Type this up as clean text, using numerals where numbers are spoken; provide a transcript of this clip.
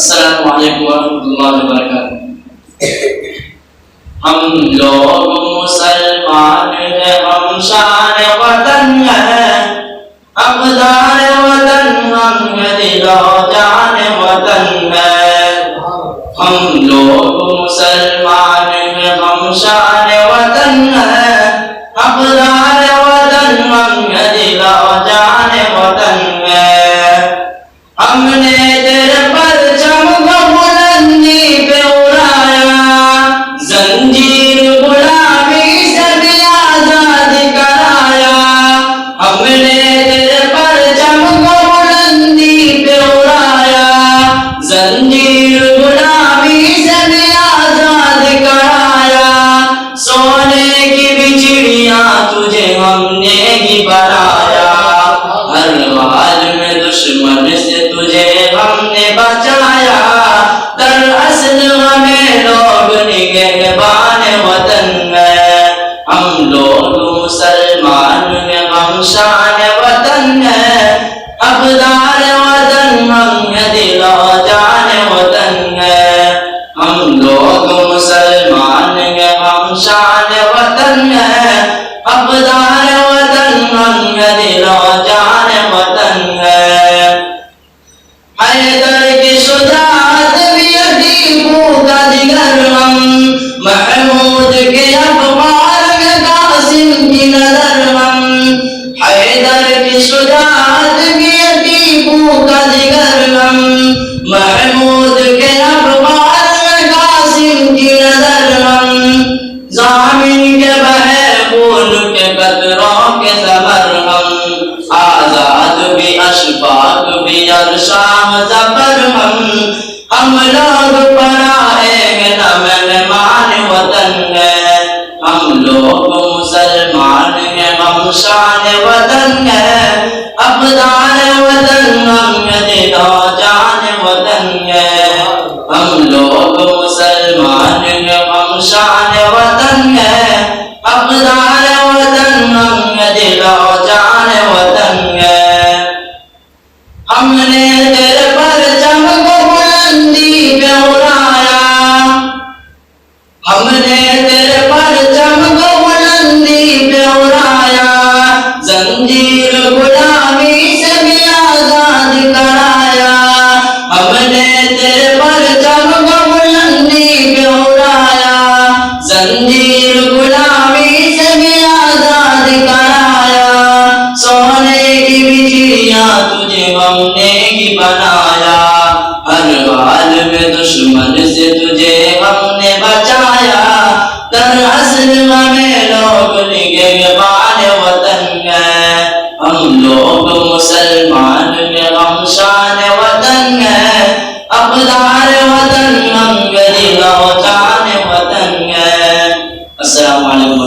السلام علیکم ورحمۃ اللہ وبرکاتہ۔ ہم لوگ مسلمان ہیں، ہم شان وطن ہیں، حقدار وطن ہم ہیں، دل و جان وطن ہے۔ ہم لوگ مسلمان ہیں، ہم شان وطن ہیں، حقدار وطن ہم ہیں، دل و جان وطن ہے۔ ہم نے تیرے پرچم کو بلندی پہ اڑایا، زنجیر غلامی سے بھی آزاد کرایا۔ ہم نے تیرے پرچم کو بلندی پہ اڑایا، زنجیر غلامی سے بھی آزاد کرایا۔ سونے کی بھی چڑیاں تجھے ہم نے ہی بنایا، ہر حال میں دشمن سے تجھے ہم نے بچایا۔ دراصل ہمیں لوگ نگہبان وطن ہیں، ہم لوگ مسلمان ہیں، ہم شان وطن ہیں، حقدار وطن ہم ہیں، دل و جان وطن ہے۔ ہم لوگ مسلمان ہیں، ہم شان وطن ہیں، حقدار وطن ہم ہیں، دل و جان وطن ہے۔ حیدر کی شجاعت بھی ٹیپو کا جگر ہم، محمود کے اخبار میں قاسم کی نظر ہم۔ حیدر کی شجاعت بھی ٹیپو کا جگر ہم، محمود کے اخبار میں قاسم کی نظر ہم۔ ضامن کے بہے خون کے قطروں کے ثمر ہم، آزاد بھی اشفاق بھی اور شام ظفر ہم۔ ہم لوگ پناہے ہیں نہ مہمان وطن ہے، ہم لوگ مسلمان ہیں، ہم شان وطن ہے، حقدار وطن ہم ہیں، دل و جان وطن ہے۔ ہم لوگ مسلمان ہیں، ہم شان وطن ہے، حقدار وطن ہم ہیں، دل و جان وطن ہے۔ ہم نے تیرے پرچم کو بلندی پہ اڑایا، ہم نے تیرے پرچم کو بلندی پہ اڑایا، زنجیر غلامی سے بھی آزاد کرایا۔ ہم نے تیرے پرچم کو بلندی پہ اڑایا، زنجیر غلامی سے بھی آزاد کرایا۔ سونے کی بھی چڑیاں تجھے ہم نے ہی بنایا، ہر حال میں دشمن سے تجھے ہم نے بچایا۔ دراصل ہمیں لوگ نگہبان وطن ہیں، ہم لوگ مسلمان ہیں، ہم شان وطن ہیں، حقدار وطن ہم ہیں، دل و جان وطن ہے۔ السلام علیکم۔